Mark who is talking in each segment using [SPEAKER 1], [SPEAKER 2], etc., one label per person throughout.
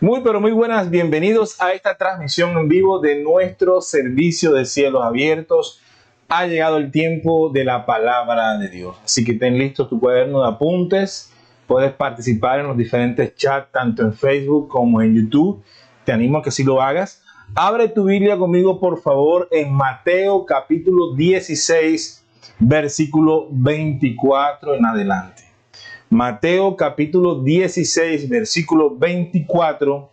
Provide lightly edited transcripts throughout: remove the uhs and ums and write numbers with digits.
[SPEAKER 1] Muy, pero muy buenas, bienvenidos a esta transmisión en vivo de nuestro servicio de cielos abiertos. Ha llegado el tiempo de la palabra de Dios, así que ten listo tu cuaderno de apuntes. Puedes participar en los diferentes chats, tanto en Facebook como en YouTube. Te animo a que sí lo hagas. Abre tu Biblia conmigo, por favor, en Mateo capítulo 16, versículo 24 en adelante. Mateo capítulo 16, versículo 24,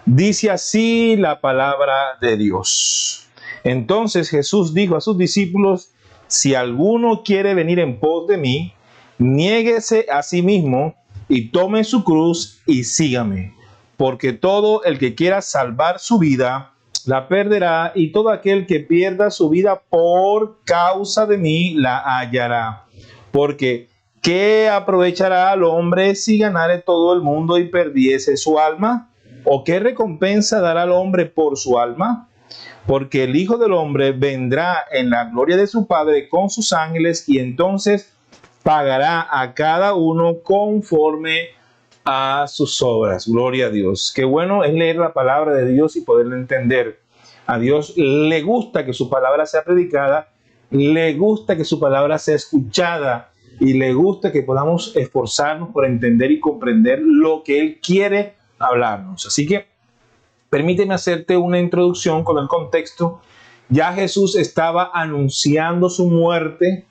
[SPEAKER 1] dice así la palabra de Dios. Entonces Jesús dijo a sus discípulos: si alguno quiere venir en pos de mí, niéguese a sí mismo y tome su cruz y sígame. Porque todo el que quiera salvar su vida, la perderá, y todo aquel que pierda su vida por causa de mí, la hallará. Porque ¿qué aprovechará al hombre si ganare todo el mundo y perdiese su alma? ¿O qué recompensa dará al hombre por su alma? Porque el Hijo del Hombre vendrá en la gloria de su Padre con sus ángeles, y entonces pagará a cada uno conforme a sus obras. Gloria a Dios. Qué bueno es leer la palabra de Dios y poderla entender. A Dios le gusta que su palabra sea predicada, le gusta que su palabra sea escuchada, y le gusta que podamos esforzarnos por entender y comprender lo que Él quiere hablarnos. Así que permíteme hacerte una introducción con el contexto. Ya Jesús estaba anunciando su muerte,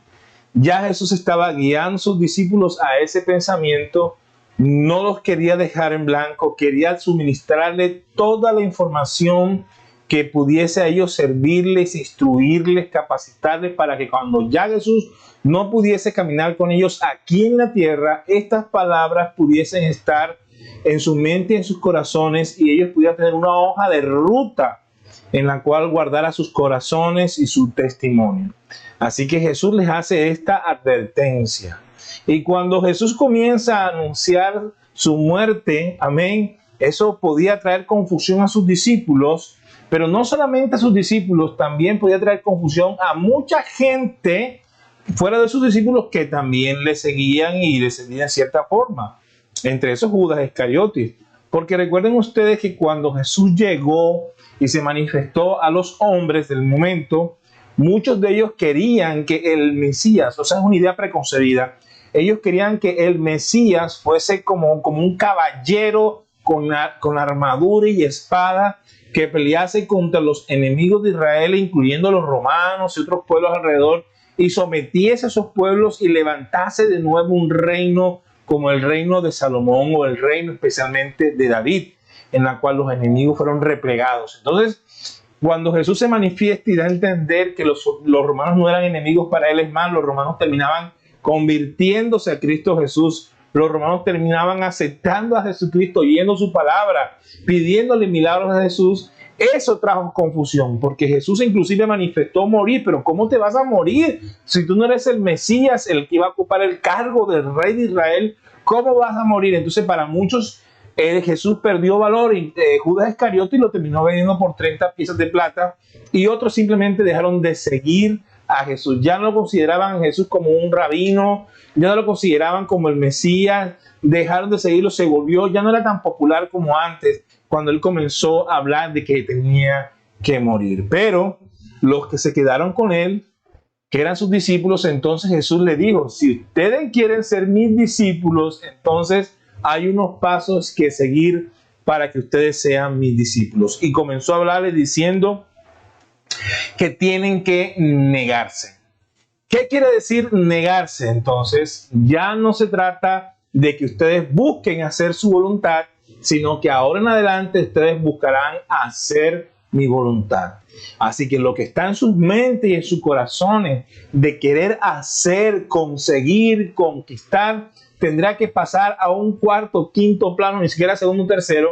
[SPEAKER 1] ya Jesús estaba guiando a sus discípulos a ese pensamiento. No los quería dejar en blanco, quería suministrarle toda la información que pudiese a ellos servirles, instruirles, capacitarles, para que cuando ya Jesús no pudiese caminar con ellos aquí en la tierra, estas palabras pudiesen estar en su mente y en sus corazones, y ellos pudieran tener una hoja de ruta en la cual guardara sus corazones y su testimonio. Así que Jesús les hace esta advertencia. Y cuando Jesús comienza a anunciar su muerte, amén, eso podía traer confusión a sus discípulos, pero no solamente a sus discípulos, también podía traer confusión a mucha gente fuera de sus discípulos que también le seguían y le seguían de cierta forma. Entre esos Judas Iscariotes. Porque recuerden ustedes que cuando Jesús llegó y se manifestó a los hombres del momento, muchos de ellos querían que el Mesías, o sea, es una idea preconcebida, ellos querían que el Mesías fuese como un caballero con armadura y espada, que pelease contra los enemigos de Israel, incluyendo los romanos y otros pueblos alrededor, y sometiese a esos pueblos y levantase de nuevo un reino como el reino de Salomón, o el reino especialmente de David, en la cual los enemigos fueron replegados. Entonces, cuando Jesús se manifiesta y da a entender que los romanos no eran enemigos para él, es más, los romanos terminaban convirtiéndose a Cristo Jesús. Los romanos terminaban aceptando a Jesucristo, oyendo su palabra, pidiéndole milagros a Jesús. Eso trajo confusión, porque Jesús inclusive manifestó morir. Pero ¿cómo te vas a morir si tú no eres el Mesías, el que iba a ocupar el cargo del rey de Israel? ¿Cómo vas a morir? Entonces, para muchos, Jesús perdió valor, y Judas Iscariote lo terminó vendiendo por 30 piezas de plata, y otros simplemente dejaron de seguir a Jesús. Ya no lo consideraban a Jesús como un rabino, ya no lo consideraban como el Mesías, dejaron de seguirlo, se volvió, ya no era tan popular como antes, cuando él comenzó a hablar de que tenía que morir. Pero los que se quedaron con él, que eran sus discípulos, entonces Jesús le dijo: si ustedes quieren ser mis discípulos, entonces hay unos pasos que seguir para que ustedes sean mis discípulos. Y comenzó a hablarles diciendo que tienen que negarse. ¿Qué quiere decir negarse? Entonces, ya no se trata de que ustedes busquen hacer su voluntad, sino que ahora en adelante ustedes buscarán hacer mi voluntad. Así que lo que está en sus mentes y en sus corazones de querer hacer, conseguir, conquistar, tendrá que pasar a un cuarto, quinto plano, ni siquiera segundo o tercero,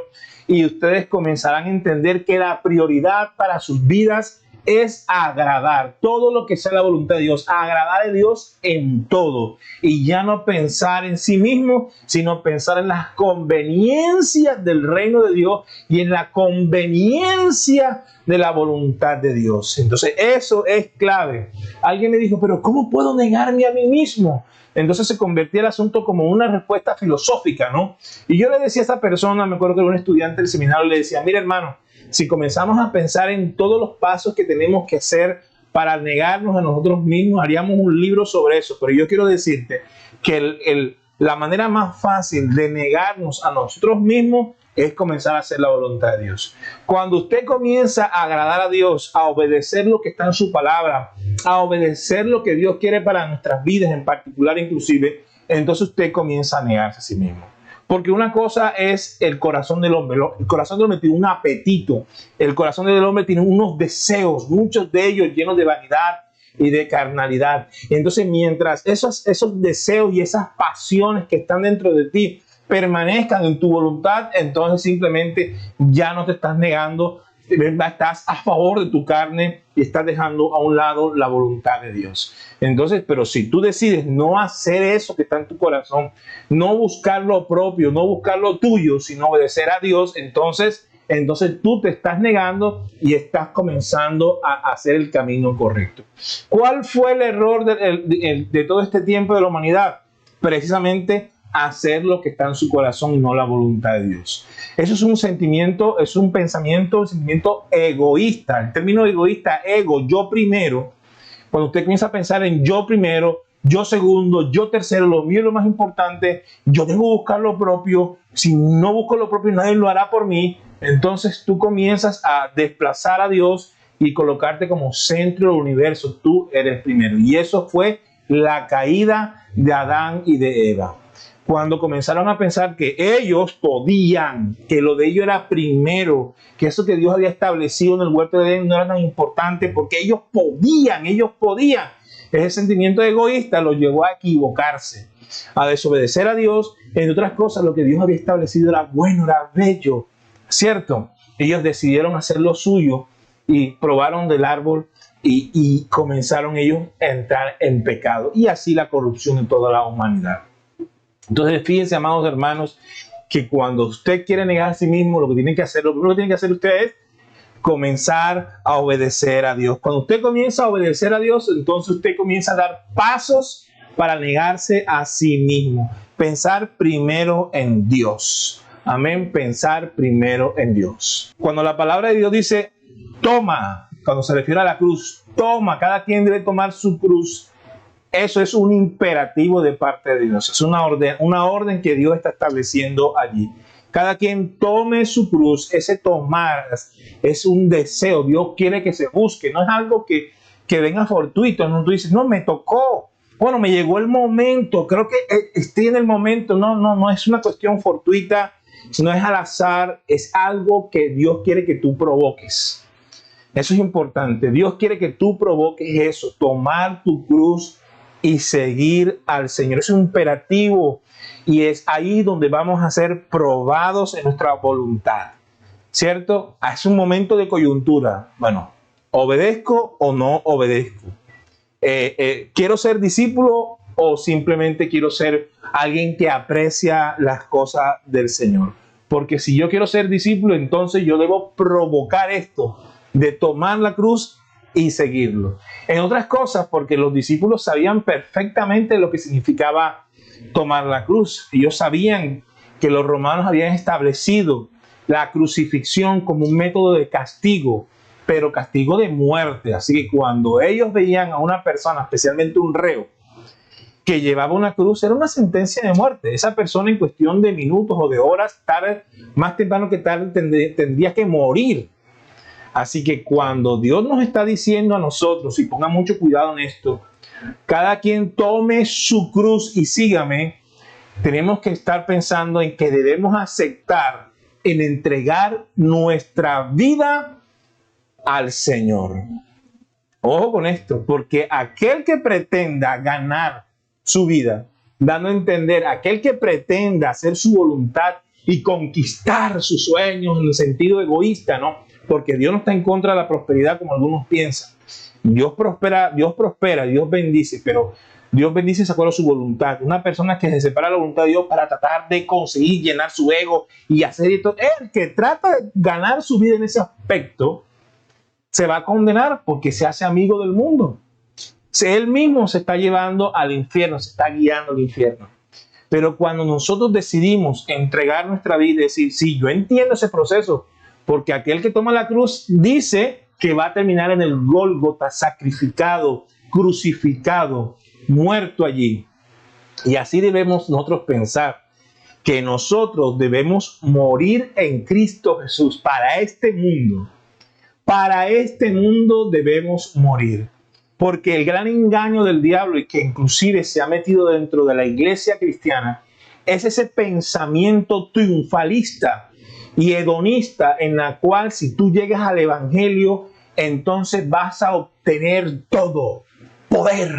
[SPEAKER 1] y ustedes comenzarán a entender que la prioridad para sus vidas es agradar, todo lo que sea la voluntad de Dios, agradar a Dios en todo, y ya no pensar en sí mismo, sino pensar en las conveniencias del reino de Dios y en la conveniencia de la voluntad de Dios. Entonces eso es clave. Alguien me dijo: pero ¿cómo puedo negarme a mí mismo? Entonces se convertía el asunto como una respuesta filosófica, ¿no? Y yo le decía a esa persona, me acuerdo que era un estudiante del seminario, le decía, mira hermano, si comenzamos a pensar en todos los pasos que tenemos que hacer para negarnos a nosotros mismos, haríamos un libro sobre eso. Pero yo quiero decirte que la manera más fácil de negarnos a nosotros mismos es comenzar a hacer la voluntad de Dios. Cuando usted comienza a agradar a Dios, a obedecer lo que está en su palabra, a obedecer lo que Dios quiere para nuestras vidas en particular inclusive, entonces usted comienza a negarse a sí mismo. Porque una cosa es el corazón del hombre. El corazón del hombre tiene un apetito. El corazón del hombre tiene unos deseos, muchos de ellos llenos de vanidad y de carnalidad. Y entonces mientras esos deseos y esas pasiones que están dentro de ti permanezcan en tu voluntad, entonces simplemente ya no te estás negando, estás a favor de tu carne y estás dejando a un lado la voluntad de Dios. Entonces, pero si tú decides no hacer eso que está en tu corazón, no buscar lo propio, no buscar lo tuyo, sino obedecer a Dios, entonces tú te estás negando y estás comenzando a hacer el camino correcto. ¿Cuál fue el error de todo este tiempo de la humanidad? Precisamente hacer lo que está en su corazón y no la voluntad de Dios. Eso es un sentimiento, es un pensamiento, un sentimiento egoísta. El término egoísta, ego, yo primero. Cuando usted comienza a pensar en yo primero, yo segundo, yo tercero, lo mío es lo más importante, yo debo buscar lo propio, si no busco lo propio nadie lo hará por mí, entonces tú comienzas a desplazar a Dios y colocarte como centro del universo, tú eres primero. Y eso fue la caída de Adán y de Eva. Cuando comenzaron a pensar que ellos podían, que lo de ellos era primero, que eso que Dios había establecido en el huerto de Edén no era tan importante porque ellos podían. Ese sentimiento egoísta los llevó a equivocarse, a desobedecer a Dios. Entre otras cosas, lo que Dios había establecido era bueno, era bello, ¿cierto? Ellos decidieron hacer lo suyo y probaron del árbol y comenzaron ellos a entrar en pecado. Y así la corrupción en toda la humanidad. Entonces, fíjense, amados hermanos, que cuando usted quiere negar a sí mismo, lo primero que tiene que hacer usted es comenzar a obedecer a Dios. Cuando usted comienza a obedecer a Dios, entonces usted comienza a dar pasos para negarse a sí mismo. Pensar primero en Dios. Amén. Pensar primero en Dios. Cuando la palabra de Dios dice, toma, cuando se refiere a la cruz, toma, cada quien debe tomar su cruz. Eso es un imperativo de parte de Dios. Es una orden que Dios está estableciendo allí. Cada quien tome su cruz. Ese tomar es un deseo. Dios quiere que se busque. No es algo que venga fortuito. No, tú dices, no, me tocó. Bueno, me llegó el momento. Creo que estoy en el momento. No es una cuestión fortuita. No es al azar. Es algo que Dios quiere que tú provoques. Eso es importante. Dios quiere que tú provoques eso. Tomar tu cruz y seguir al Señor. Es un imperativo y es ahí donde vamos a ser probados en nuestra voluntad, ¿cierto? Es un momento de coyuntura. Bueno, ¿obedezco o no obedezco? ¿Quiero ser discípulo o simplemente quiero ser alguien que aprecia las cosas del Señor? Porque si yo quiero ser discípulo, entonces yo debo provocar esto de tomar la cruz y seguirlo. En otras cosas, porque los discípulos sabían perfectamente lo que significaba tomar la cruz. Ellos sabían que los romanos habían establecido la crucifixión como un método de castigo, pero castigo de muerte. Así que cuando ellos veían a una persona, especialmente un reo, que llevaba una cruz, era una sentencia de muerte. Esa persona en cuestión de minutos o de horas, más temprano que tarde, tendría que morir. Así que cuando Dios nos está diciendo a nosotros, y ponga mucho cuidado en esto, cada quien tome su cruz y sígame, tenemos que estar pensando en que debemos aceptar el entregar nuestra vida al Señor. Ojo con esto, porque aquel que pretenda ganar su vida, dando a entender, aquel que pretenda hacer su voluntad y conquistar sus sueños en el sentido egoísta, ¿no? Porque Dios no está en contra de la prosperidad como algunos piensan. Dios prospera, Dios bendice, pero Dios bendice de acuerdo a su voluntad. Una persona que se separa de la voluntad de Dios para tratar de conseguir llenar su ego y hacer esto, el que trata de ganar su vida en ese aspecto, se va a condenar porque se hace amigo del mundo. Él mismo se está llevando al infierno, se está guiando al infierno. Pero cuando nosotros decidimos entregar nuestra vida y decir, sí, yo entiendo ese proceso, porque aquel que toma la cruz dice que va a terminar en el Gólgota, sacrificado, crucificado, muerto allí. Y así debemos nosotros pensar, que nosotros debemos morir en Cristo Jesús para este mundo. Para este mundo debemos morir. Porque el gran engaño del diablo, y que inclusive se ha metido dentro de la iglesia cristiana, es ese pensamiento triunfalista y hedonista en la cual si tú llegas al evangelio, entonces vas a obtener todo: poder,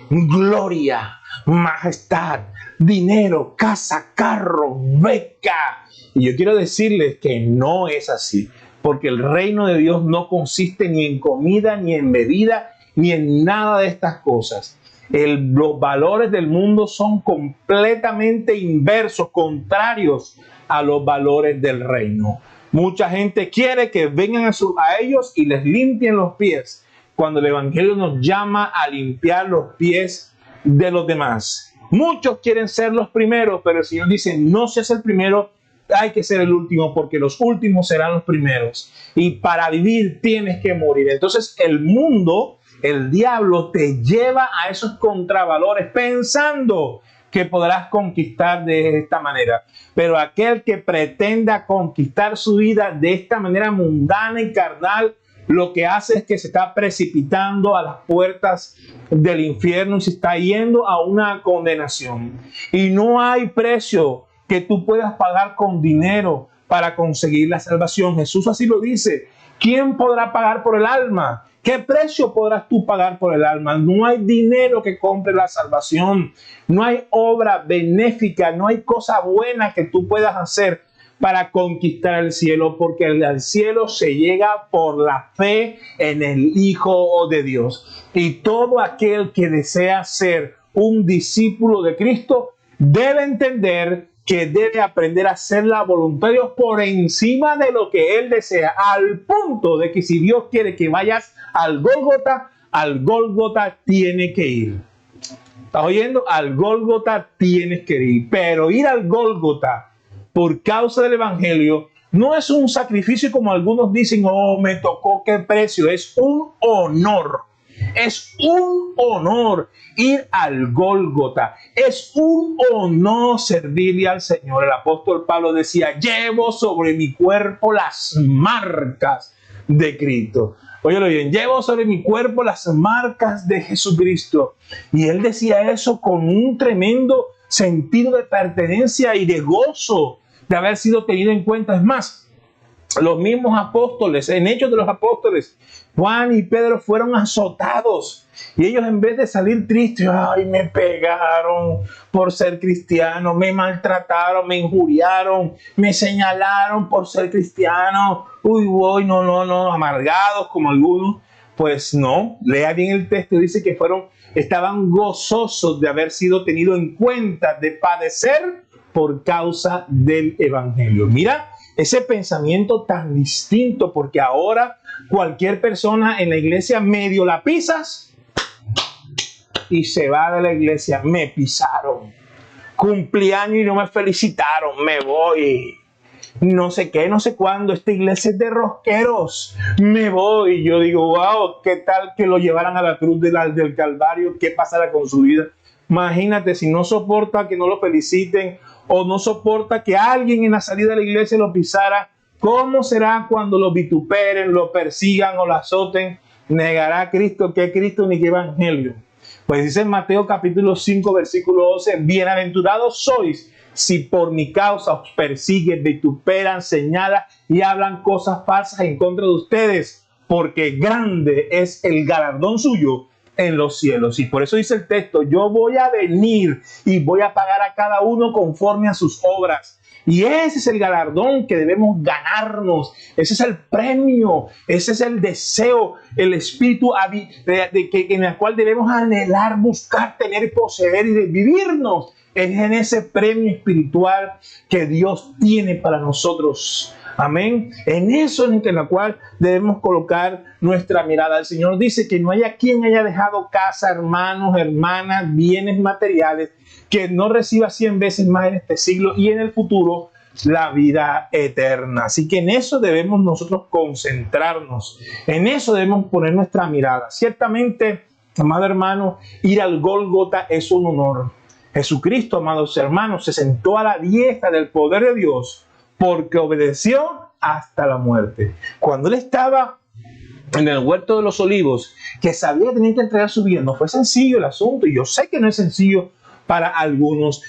[SPEAKER 1] gloria, majestad, dinero, casa, carro, beca. Y yo quiero decirles que no es así, porque el reino de Dios no consiste ni en comida, ni en bebida, ni en nada de estas cosas. Los valores del mundo son completamente inversos, contrarios a los valores del reino. Mucha gente quiere que vengan a ellos y les limpien los pies, cuando el evangelio nos llama a limpiar los pies de los demás. Muchos quieren ser los primeros, pero el Señor dice, no seas el primero, hay que ser el último, porque los últimos serán los primeros. Y para vivir tienes que morir. Entonces el mundo, el diablo, te lleva a esos contravalores pensando que podrás conquistar de esta manera. Pero aquel que pretenda conquistar su vida de esta manera mundana y carnal, lo que hace es que se está precipitando a las puertas del infierno y se está yendo a una condenación. Y no hay precio que tú puedas pagar con dinero para conseguir la salvación. Jesús así lo dice. ¿Quién podrá pagar por el alma? ¿Qué precio podrás tú pagar por el alma? No hay dinero que compre la salvación. No hay obra benéfica, no hay cosa buena que tú puedas hacer para conquistar el cielo, porque al cielo se llega por la fe en el Hijo de Dios. Y todo aquel que desea ser un discípulo de Cristo debe entender que debe aprender a hacer la voluntad de Dios por encima de lo que Él desea, al punto de que si Dios quiere que vayas al Gólgota tiene que ir. ¿Estás oyendo? Al Gólgota tienes que ir. Pero ir al Gólgota por causa del evangelio no es un sacrificio como algunos dicen, oh, me tocó, qué precio. Es un honor. Es un honor ir al Gólgota. Es un honor servirle al Señor. El apóstol Pablo decía, llevo sobre mi cuerpo las marcas de Cristo. Óyelo bien, llevo sobre mi cuerpo las marcas de Jesucristo. Y él decía eso con un tremendo sentido de pertenencia y de gozo de haber sido tenido en cuenta. Es más, los mismos apóstoles, en Hechos de los Apóstoles, Juan y Pedro fueron azotados. Y ellos, en vez de salir tristes, ay, me pegaron por ser cristiano, me maltrataron, me injuriaron, me señalaron por ser cristiano, uy, no, amargados como algunos. Pues no, lea bien el texto, dice que estaban gozosos de haber sido tenidos en cuenta, de padecer por causa del evangelio. Mira ese pensamiento tan distinto, porque ahora cualquier persona en la iglesia medio la pisas y se va de la iglesia. Me pisaron, cumpleaños y no me felicitaron, me voy. No sé qué, no sé cuándo, esta iglesia es de rosqueros, me voy. Yo digo, wow, ¿qué tal que lo llevaran a la cruz del Calvario? ¿Qué pasará con su vida? Imagínate, si no soporta que no lo feliciten, o no soporta que alguien en la salida de la iglesia lo pisara, ¿cómo será cuando lo vituperen, lo persigan o lo azoten? Negará a Cristo, que Cristo ni que evangelio. Pues dice en Mateo capítulo 5 versículo 12, bienaventurados sois si por mi causa os persiguen, vituperan, señalan y hablan cosas falsas en contra de ustedes, porque grande es el galardón suyo en los cielos. Y por eso dice el texto, yo voy a venir y voy a pagar a cada uno conforme a sus obras. Y ese es el galardón que debemos ganarnos. Ese es el premio, ese es el deseo, el espíritu en el cual debemos anhelar, buscar, tener, poseer y vivirnos. Es en ese premio espiritual que Dios tiene para nosotros. Amén. En eso es en la cual debemos colocar nuestra mirada. El Señor dice que no haya quien haya dejado casa, hermanos, hermanas, bienes materiales, que no reciba 100 veces más en este siglo y en el futuro la vida eterna. Así que en eso debemos nosotros concentrarnos. En eso debemos poner nuestra mirada. Ciertamente, amado hermano, ir al Gólgota es un honor. Jesucristo, amados hermanos, se sentó a la diestra del poder de Dios porque obedeció hasta la muerte. Cuando él estaba en el huerto de los olivos, que sabía que tenía que entregar su vida, no fue sencillo el asunto, y yo sé que no es sencillo para algunos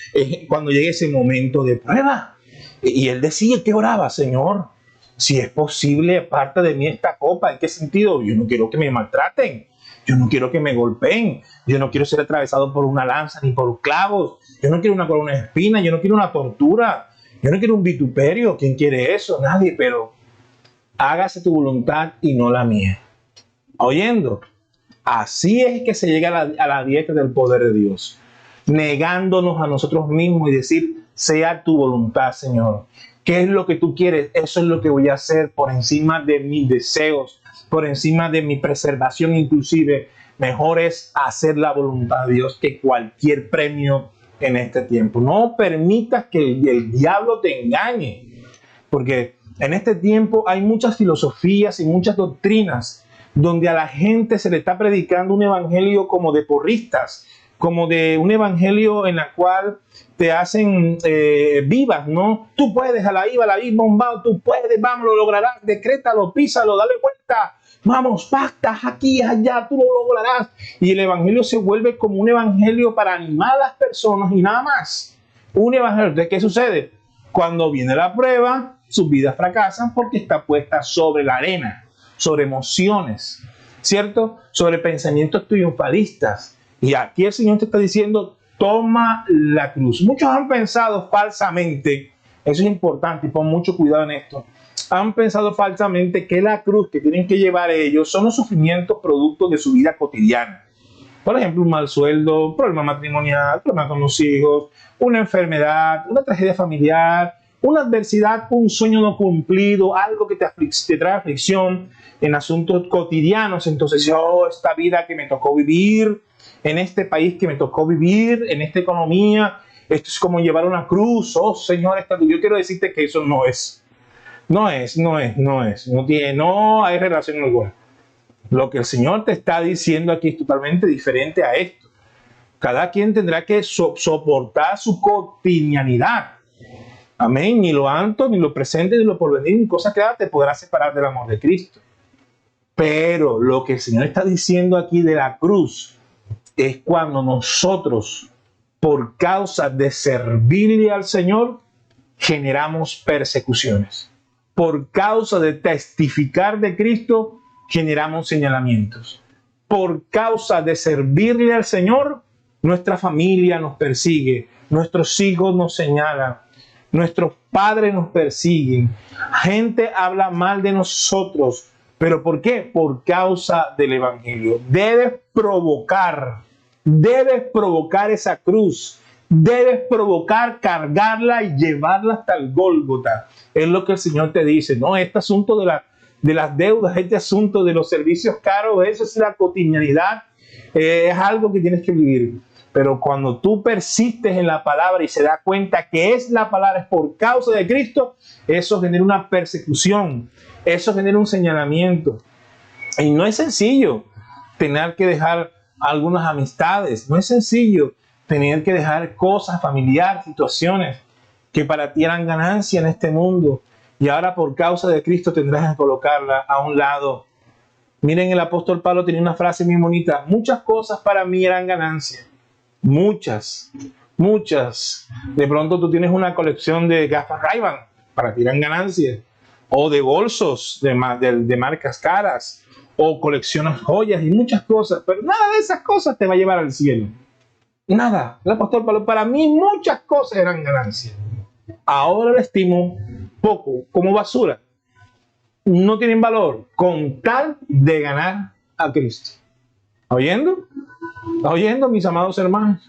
[SPEAKER 1] cuando llegue ese momento de prueba. Y él decía que oraba: Señor, si es posible, aparte de mí esta copa. ¿En qué sentido? Yo no quiero que me maltraten, yo no quiero que me golpeen, yo no quiero ser atravesado por una lanza ni por clavos, yo no quiero una corona de espinas, yo no quiero una tortura, yo no quiero un vituperio. ¿Quién quiere eso? Nadie. Pero hágase tu voluntad y no la mía. Oyendo, así es que se llega a la diestra del poder de Dios, negándonos a nosotros mismos y decir: sea tu voluntad, Señor. ¿Qué es lo que tú quieres? Eso es lo que voy a hacer, por encima de mis deseos, por encima de mi preservación inclusive. Mejor es hacer la voluntad de Dios que cualquier premio en este tiempo. No permitas que el diablo te engañe, porque en este tiempo hay muchas filosofías y muchas doctrinas donde a la gente se le está predicando un evangelio como de porristas, como de un evangelio en la cual te hacen vivas, ¿no? Tú puedes, a la IVA, bombado, tú puedes, vamos, lo lograrás, decrétalo, písalo, dale vuelta, vamos, basta, aquí, allá, tú lo lograrás. Y el evangelio se vuelve como un evangelio para animar a las personas y nada más. Un evangelio. ¿De qué sucede? Cuando viene la prueba, sus vidas fracasan porque está puesta sobre la arena, sobre emociones, ¿cierto? Sobre pensamientos triunfalistas. Y aquí el Señor te está diciendo: toma la cruz. Muchos han pensado falsamente, eso es importante y pon mucho cuidado en esto, han pensado falsamente que la cruz que tienen que llevar ellos son los sufrimientos productos de su vida cotidiana. Por ejemplo, un mal sueldo, un problema matrimonial, problema con los hijos, una enfermedad, una tragedia familiar, una adversidad, un sueño no cumplido, algo que te trae aflicción en asuntos cotidianos. Entonces, esta vida que me tocó vivir, en este país que me tocó vivir, en esta economía, esto es como llevar una cruz. Oh, Señor, yo quiero decirte que eso no hay relación alguna. Lo que el Señor te está diciendo aquí es totalmente diferente a esto. Cada quien tendrá que soportar su cotidianidad. Amén. Ni lo alto, ni lo presente, ni lo porvenir, ni cosa creada te podrá separar del amor de Cristo. Pero lo que el Señor está diciendo aquí de la cruz es cuando nosotros, por causa de servirle al Señor, generamos persecuciones. Por causa de testificar de Cristo, generamos señalamientos. Por causa de servirle al Señor, nuestra familia nos persigue, nuestros hijos nos señalan, nuestros padres nos persiguen, gente habla mal de nosotros. ¿Pero por qué? Por causa del Evangelio. Debes provocar esa cruz, debes provocar cargarla y llevarla hasta el Gólgota. Es lo que el Señor te dice, ¿no? Este asunto de las deudas, este asunto de los servicios caros, eso es la cotidianidad, es algo que tienes que vivir. Pero cuando tú persistes en la palabra y se da cuenta que es la palabra, es por causa de Cristo, eso genera una persecución, eso genera un señalamiento. Y no es sencillo tener que dejar algunas amistades, no es sencillo tener que dejar cosas familiares, situaciones que para ti eran ganancia en este mundo, y ahora por causa de Cristo tendrás que colocarla a un lado. Miren, el apóstol Pablo tenía una frase muy bonita: muchas cosas para mí eran ganancia. Muchas. De pronto tú tienes una colección de gafas Ray-Ban, para ti eran ganancias, o de bolsos de marcas caras, o coleccionas joyas y muchas cosas, pero nada de esas cosas te va a llevar al cielo. Nada. El apóstol Pablo: para mí muchas cosas eran ganancias. Ahora lo estimo poco, como basura. No tienen valor, con tal de ganar a Cristo. ¿Oyendo? ¿Oyendo, mis amados hermanos?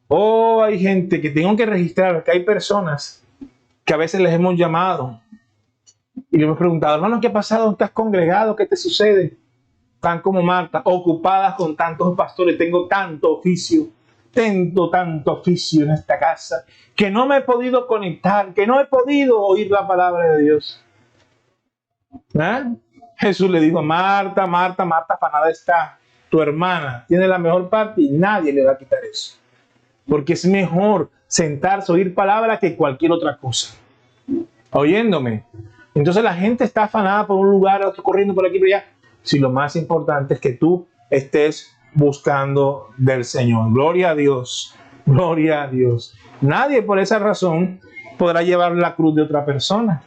[SPEAKER 1] Oh, hay gente que tengo que registrar, que hay personas que a veces les hemos llamado Y le hemos preguntado, hermano, ¿qué ha pasado? ¿Estás congregado? ¿Qué te sucede? Están como Marta, ocupadas con tantos pastores. Tengo tanto oficio en esta casa, que no me he podido conectar, que no he podido oír la palabra de Dios. ¿Ah? Jesús le dijo, Marta, Marta, Marta, para nada está. Tu hermana tiene la mejor parte y nadie le va a quitar eso. Porque es mejor sentarse a oír palabra que cualquier otra cosa. Oyéndome. Entonces la gente está afanada por un lugar, otro corriendo por aquí y por allá. Si lo más importante es que tú estés buscando del Señor. Gloria a Dios. Gloria a Dios. Nadie por esa razón podrá llevar la cruz de otra persona.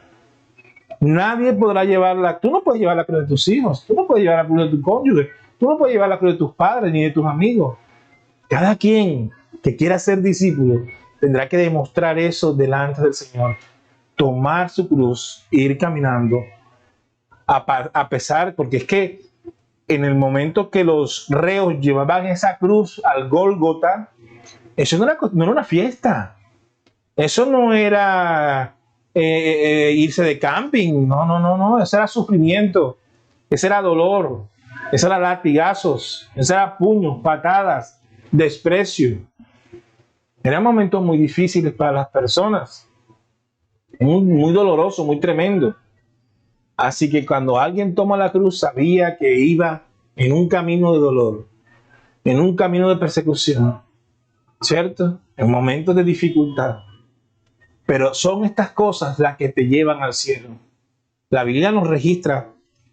[SPEAKER 1] Nadie podrá llevarla. Tú no puedes llevar la cruz de tus hijos. Tú no puedes llevar la cruz de tu cónyuge. Tú no puedes llevar la cruz de tus padres ni de tus amigos. Cada quien que quiera ser discípulo tendrá que demostrar eso delante del Señor. Tomar su cruz e ir caminando a pesar, porque es que en el momento que los reos llevaban esa cruz al Gólgota, eso no era una fiesta. Eso no era irse de camping. No. Eso era sufrimiento. Ese era dolor. Eso era latigazos. Eso era puños, patadas, desprecio. Eran momentos muy difíciles para las personas. Muy, muy doloroso, muy tremendo. Así que cuando alguien toma la cruz, sabía que iba en un camino de dolor, en un camino de persecución, ¿cierto? En momentos de dificultad. Pero son estas cosas las que te llevan al cielo. La Biblia nos registra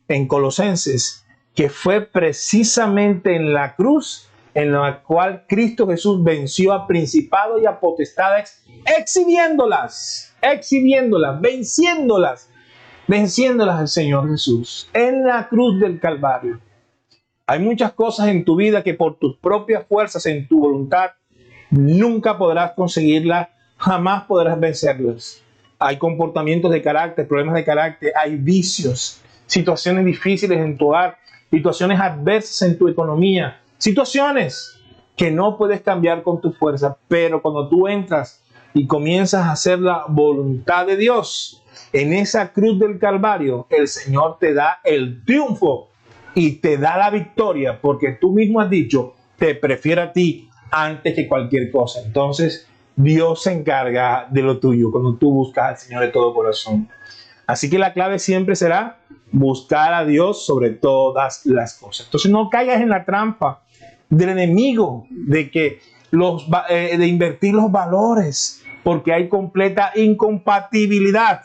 [SPEAKER 1] en Colosenses que fue precisamente en la cruz en la cual Cristo Jesús venció a principados y a potestades, exhibiéndolas, venciéndolas al Señor Jesús en la cruz del Calvario. Hay muchas cosas en tu vida que por tus propias fuerzas, en tu voluntad, nunca podrás conseguirlas, jamás podrás vencerlas. Hay comportamientos de carácter, problemas de carácter, hay vicios, situaciones difíciles en tu hogar, situaciones adversas en tu economía, situaciones que no puedes cambiar con tu fuerza, pero cuando tú entras y comienzas a hacer la voluntad de Dios, en esa cruz del Calvario, el Señor te da el triunfo y te da la victoria, porque tú mismo has dicho, te prefiero a ti antes que cualquier cosa. Entonces, Dios se encarga de lo tuyo cuando tú buscas al Señor de todo corazón. Así que la clave siempre será buscar a Dios sobre todas las cosas. Entonces, no caigas en la trampa del enemigo de que de invertir los valores, porque hay completa incompatibilidad.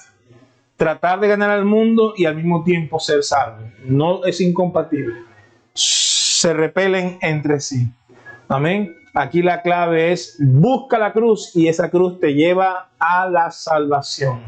[SPEAKER 1] Tratar de ganar al mundo y al mismo tiempo ser salvo. No es incompatible. Se repelen entre sí. Amén. Aquí la clave es busca la cruz y esa cruz te lleva a la salvación.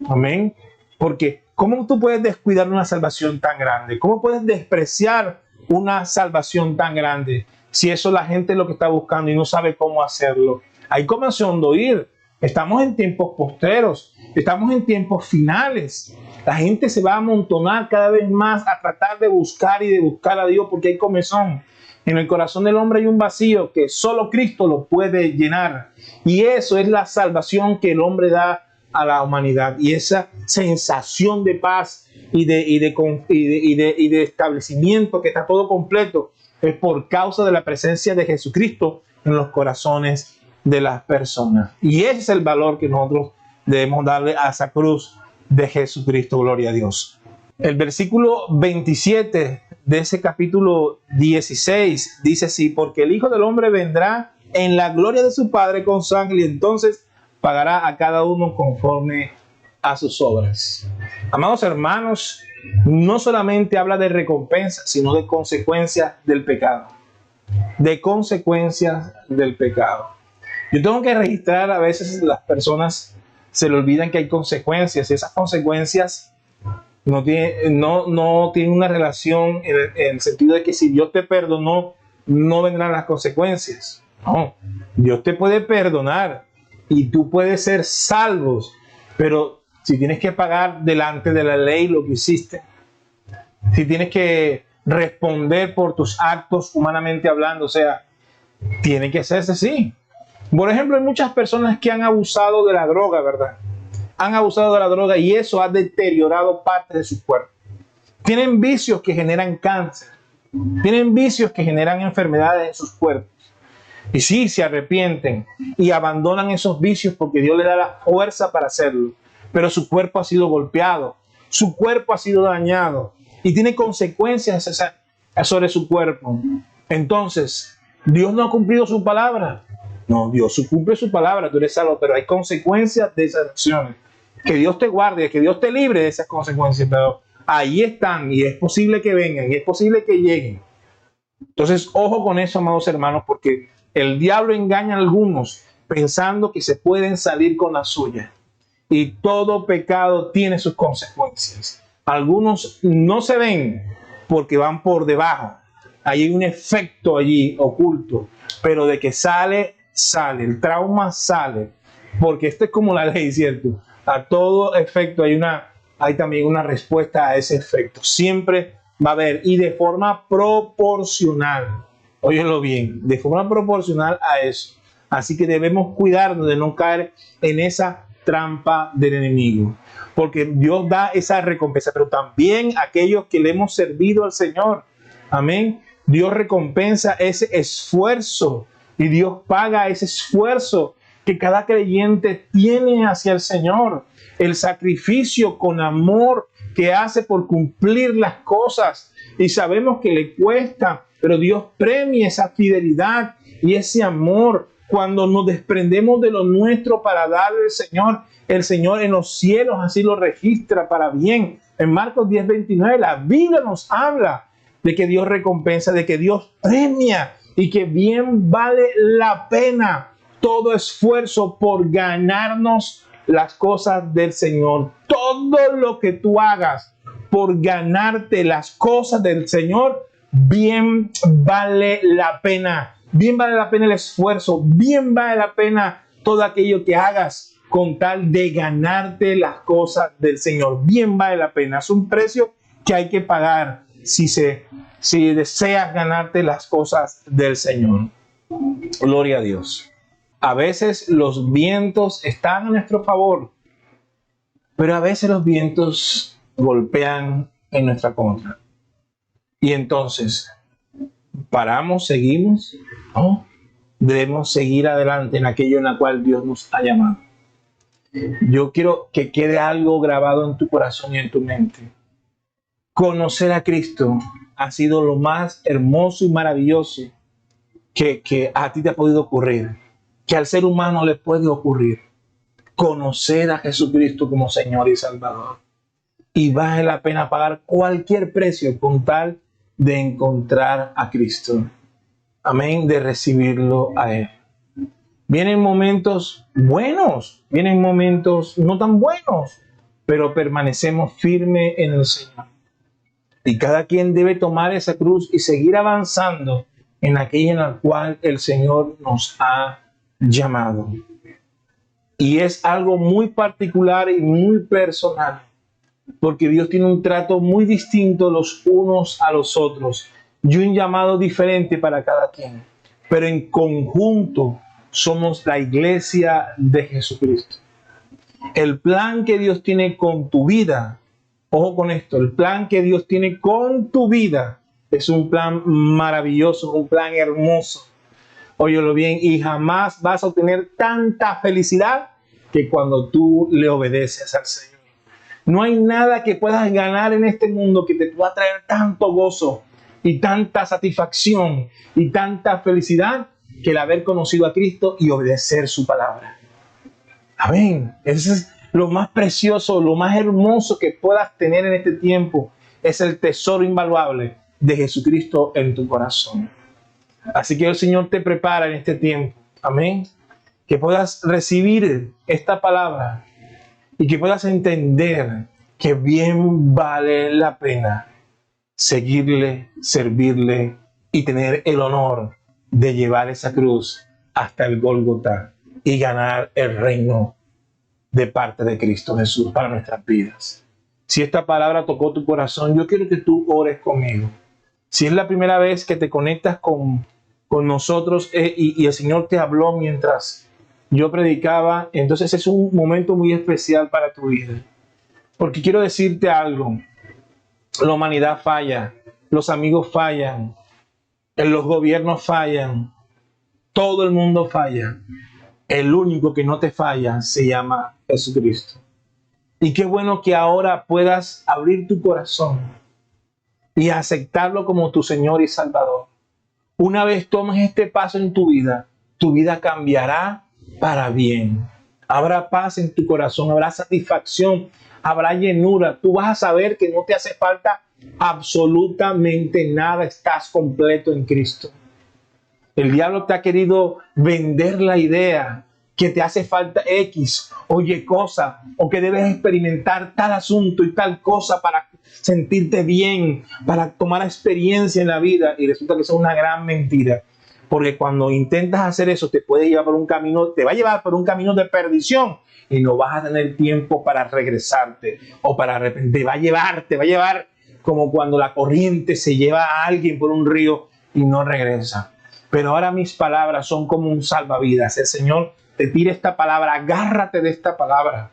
[SPEAKER 1] Amén. Porque ¿cómo tú puedes descuidar una salvación tan grande? ¿Cómo puedes despreciar una salvación tan grande? Si eso la gente es lo que está buscando y no sabe cómo hacerlo. Hay comenzó a oír. Estamos en tiempos postreros, estamos en tiempos finales. La gente se va a amontonar cada vez más a tratar de buscar y de buscar a Dios porque hay comezón. En el corazón del hombre hay un vacío que solo Cristo lo puede llenar. Y eso es la salvación que el hombre da a la humanidad. Y esa sensación de paz y de establecimiento que está todo completo es por causa de la presencia de Jesucristo en los corazones de las personas. Y ese es el valor que nosotros debemos darle a esa cruz de Jesucristo. Gloria a Dios. El versículo 27 de ese capítulo 16 dice así: porque el Hijo del Hombre vendrá en la gloria de su Padre con su ángel y entonces pagará a cada uno conforme a sus obras. Amados hermanos, no solamente habla de recompensa, sino de consecuencias del pecado. De consecuencias del pecado. Yo tengo que registrar, a veces las personas se le olvidan que hay consecuencias y esas consecuencias no tienen una relación en el sentido de que si Dios te perdonó, no vendrán las consecuencias. No, Dios te puede perdonar y tú puedes ser salvos, pero si tienes que pagar delante de la ley lo que hiciste, si tienes que responder por tus actos humanamente hablando, o sea, tiene que hacerse así. Por ejemplo, hay muchas personas que han abusado de la droga, ¿verdad? han abusado de la droga y eso ha deteriorado parte de su cuerpo. Tienen vicios que generan cáncer. Tienen vicios que generan enfermedades en sus cuerpos. Y sí, se arrepienten y abandonan esos vicios porque Dios les da la fuerza para hacerlo. Pero su cuerpo ha sido golpeado, su cuerpo ha sido dañado y tiene consecuencias sobre su cuerpo. Entonces, Dios no ha cumplido su palabra. No, Dios cumple su palabra, tú eres salvo, pero hay consecuencias de esas acciones. Que Dios te guarde, que Dios te libre de esas consecuencias, pero ahí están y es posible que vengan y es posible que lleguen. Entonces, ojo con eso, amados hermanos, porque el diablo engaña a algunos pensando que se pueden salir con la suya. Y todo pecado tiene sus consecuencias. Algunos no se ven porque van por debajo. Hay un efecto allí oculto, pero de que sale, sale. El trauma sale. Porque esto es como la ley, ¿cierto? A todo efecto hay también una respuesta a ese efecto. Siempre va a haber, y de forma proporcional. Óyelo bien, de forma proporcional a eso. Así que debemos cuidarnos de no caer en esa trampa del enemigo. Porque Dios da esa recompensa, pero también aquellos que le hemos servido al Señor. Amén. Dios recompensa ese esfuerzo y Dios paga ese esfuerzo que cada creyente tiene hacia el Señor. El sacrificio con amor que hace por cumplir las cosas. Y sabemos que le cuesta, pero Dios premia esa fidelidad y ese amor cuando nos desprendemos de lo nuestro para darle al Señor. El Señor en los cielos así lo registra para bien. En Marcos 10:29 la Biblia nos habla de que Dios recompensa, de que Dios premia y que bien vale la pena todo esfuerzo por ganarnos las cosas del Señor. Todo lo que tú hagas por ganarte las cosas del Señor, bien vale la pena. Bien vale la pena el esfuerzo, bien vale la pena todo aquello que hagas con tal de ganarte las cosas del Señor. Bien vale la pena. Es un precio que hay que pagar si deseas ganarte las cosas del Señor. Gloria a Dios. A veces los vientos están a nuestro favor, pero a veces los vientos golpean en nuestra contra. Y entonces, ¿paramos, seguimos? No, debemos seguir adelante en aquello en la cual Dios nos ha llamado. Yo quiero que quede algo grabado en tu corazón y en tu mente. Conocer a Cristo ha sido lo más hermoso y maravilloso que a ti te ha podido ocurrir, que al ser humano le puede ocurrir. Conocer a Jesucristo como Señor y Salvador. Y vale la pena pagar cualquier precio con tal de encontrar a Cristo. Amén, de recibirlo a Él. Vienen momentos buenos, vienen momentos no tan buenos, pero permanecemos firmes en el Señor. Y cada quien debe tomar esa cruz y seguir avanzando en aquella en la cual el Señor nos ha llamado. Y es algo muy particular y muy personal, porque Dios tiene un trato muy distinto los unos a los otros y un llamado diferente para cada quien. Pero en conjunto somos la iglesia de Jesucristo. El plan que Dios tiene con tu vida, ojo con esto, el plan que Dios tiene con tu vida es un plan maravilloso, un plan hermoso. Óyelo bien, y jamás vas a obtener tanta felicidad que cuando tú le obedeces al Señor. No hay nada que puedas ganar en este mundo que te pueda traer tanto gozo y tanta satisfacción y tanta felicidad que el haber conocido a Cristo y obedecer su palabra. Amén. Eso es lo más precioso, lo más hermoso que puedas tener en este tiempo. Es el tesoro invaluable de Jesucristo en tu corazón. Así que el Señor te prepara en este tiempo. Amén. Que puedas recibir esta palabra y que puedas entender que bien vale la pena seguirle, servirle y tener el honor de llevar esa cruz hasta el Gólgota y ganar el reino de parte de Cristo Jesús para nuestras vidas. Si esta palabra tocó tu corazón, yo quiero que tú ores conmigo. Si es la primera vez que te conectas con nosotros y el Señor te habló mientras yo predicaba. Entonces es un momento muy especial para tu vida. Porque quiero decirte algo. La humanidad falla, los amigos fallan, los gobiernos fallan, todo el mundo falla. El único que no te falla se llama Jesucristo. Y qué bueno que ahora puedas abrir tu corazón y aceptarlo como tu Señor y Salvador. Una vez tomes este paso en tu vida cambiará para bien. Habrá paz en tu corazón, habrá satisfacción, habrá llenura. Tú vas a saber que no te hace falta absolutamente nada. Estás completo en Cristo. El diablo te ha querido vender la idea que te hace falta X o Y cosa, o que debes experimentar tal asunto y tal cosa para sentirte bien, para tomar experiencia en la vida, y resulta que eso es una gran mentira, porque cuando intentas hacer eso te puede llevar por un camino, te va a llevar por un camino de perdición y no vas a tener tiempo para regresarte o para arrepentirte. Te va a llevar como cuando la corriente se lleva a alguien por un río y no regresa. Pero ahora mis palabras son como un salvavidas. El Señor te tira esta palabra, agárrate de esta palabra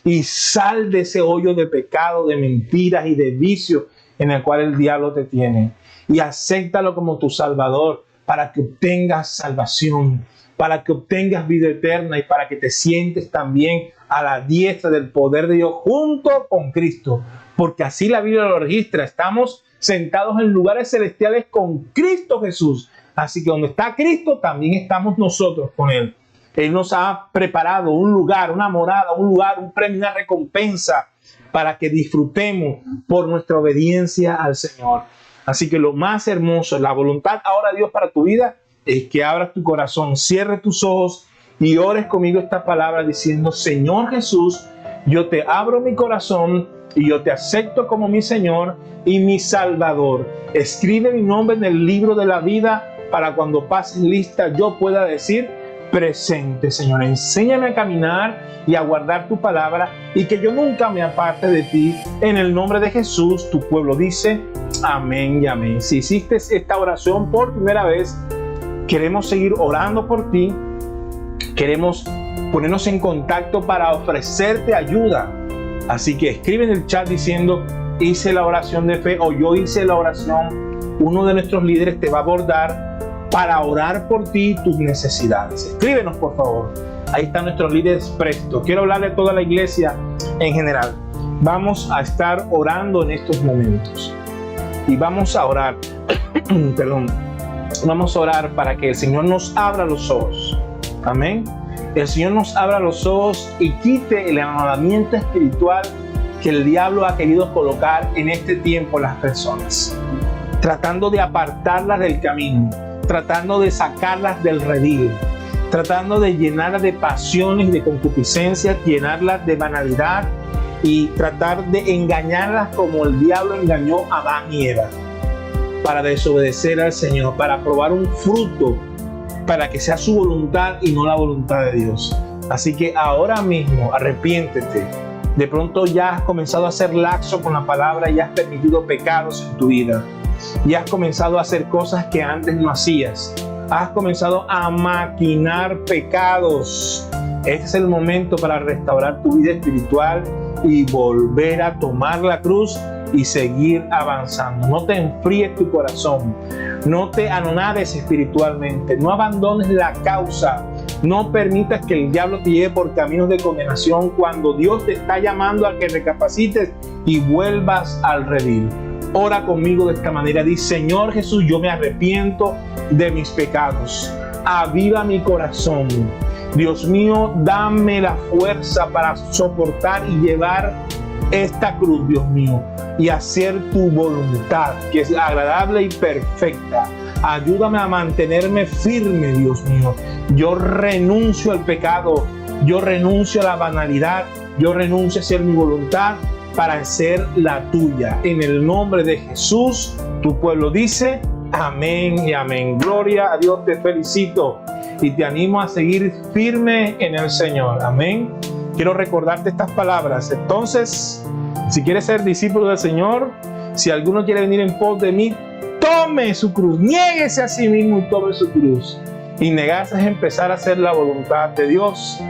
[SPEAKER 1] y sal de ese hoyo de pecado, de mentiras y de vicio en el cual el diablo te tiene. Y acéptalo como tu Salvador para que obtengas salvación, para que obtengas vida eterna y para que te sientes también a la diestra del poder de Dios junto con Cristo. Porque así la Biblia lo registra. Estamos sentados en lugares celestiales con Cristo Jesús. Así que donde está Cristo, también estamos nosotros con Él. Él nos ha preparado un lugar, una morada, un lugar, un premio, una recompensa para que disfrutemos por nuestra obediencia al Señor. Así que lo más hermoso, la voluntad ahora de Dios para tu vida es que abras tu corazón, cierres tus ojos y ores conmigo esta palabra diciendo: Señor Jesús, yo te abro mi corazón y yo te acepto como mi Señor y mi Salvador. Escribe mi nombre en el libro de la vida para cuando pases lista yo pueda decir presente. Señor, enséñame a caminar y a guardar tu palabra y que yo nunca me aparte de ti. En el nombre de Jesús, tu pueblo dice amén y amén. Si hiciste esta oración por primera vez, queremos seguir orando por ti. Queremos ponernos en contacto para ofrecerte ayuda. Así que escribe en el chat diciendo: hice la oración de fe o yo hice la oración. Uno de nuestros líderes te va a abordar para orar por ti y tus necesidades. Escríbenos, por favor. Ahí están nuestros líderes prestos. Quiero hablarle a toda la iglesia en general. Vamos a estar orando en estos momentos. Y vamos a orar. Vamos a orar para que el Señor nos abra los ojos. Amén. El Señor nos abra los ojos y quite el anonadamiento espiritual que el diablo ha querido colocar en este tiempo en las personas, tratando de apartarlas del camino, tratando de sacarlas del redil, tratando de llenarlas de pasiones, de concupiscencias, llenarlas de banalidad y tratar de engañarlas como el diablo engañó a Adán y Eva, para desobedecer al Señor, para probar un fruto, para que sea su voluntad y no la voluntad de Dios. Así que ahora mismo arrepiéntete. De pronto ya has comenzado a ser laxo con la palabra y has permitido pecados en tu vida. Y has comenzado a hacer cosas que antes no hacías. Has comenzado a maquinar pecados. Este es el momento para restaurar tu vida espiritual y volver a tomar la cruz y seguir avanzando. No te enfríes tu corazón. No te anonades espiritualmente. No abandones la causa. No permitas que el diablo te lleve por caminos de condenación cuando Dios te está llamando a que recapacites y vuelvas al redil. Ora conmigo de esta manera. Dice: Señor Jesús, yo me arrepiento de mis pecados. Aviva mi corazón. Dios mío, dame la fuerza para soportar y llevar esta cruz, Dios mío, y hacer tu voluntad, que es agradable y perfecta. Ayúdame a mantenerme firme, Dios mío. Yo renuncio al pecado, yo renuncio a la banalidad, yo renuncio a hacer mi voluntad para hacer la tuya. En el nombre de Jesús, tu pueblo dice amén y amén. Gloria a Dios, te felicito y te animo a seguir firme en el Señor. Amén. Quiero recordarte estas palabras. Entonces, si quieres ser discípulo del Señor, si alguno quiere venir en pos de mí, tome su cruz, niéguese a sí mismo y tome su cruz Y negarse es empezar a hacer la voluntad de Dios.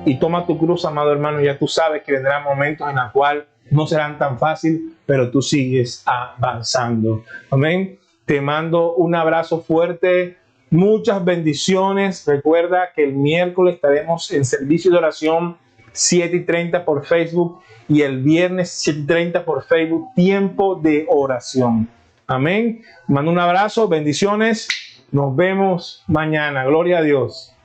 [SPEAKER 1] Y toma tu cruz, amado hermano. Ya tú sabes que vendrán momentos en los cuales no serán tan fáciles, pero tú sigues avanzando. Amén. Te mando un abrazo fuerte. Muchas bendiciones. Recuerda que el miércoles estaremos en servicio de oración 7:30 por Facebook y el viernes 7:30 por Facebook, tiempo de oración. Amén. Mando un abrazo, bendiciones. Nos vemos mañana. Gloria a Dios.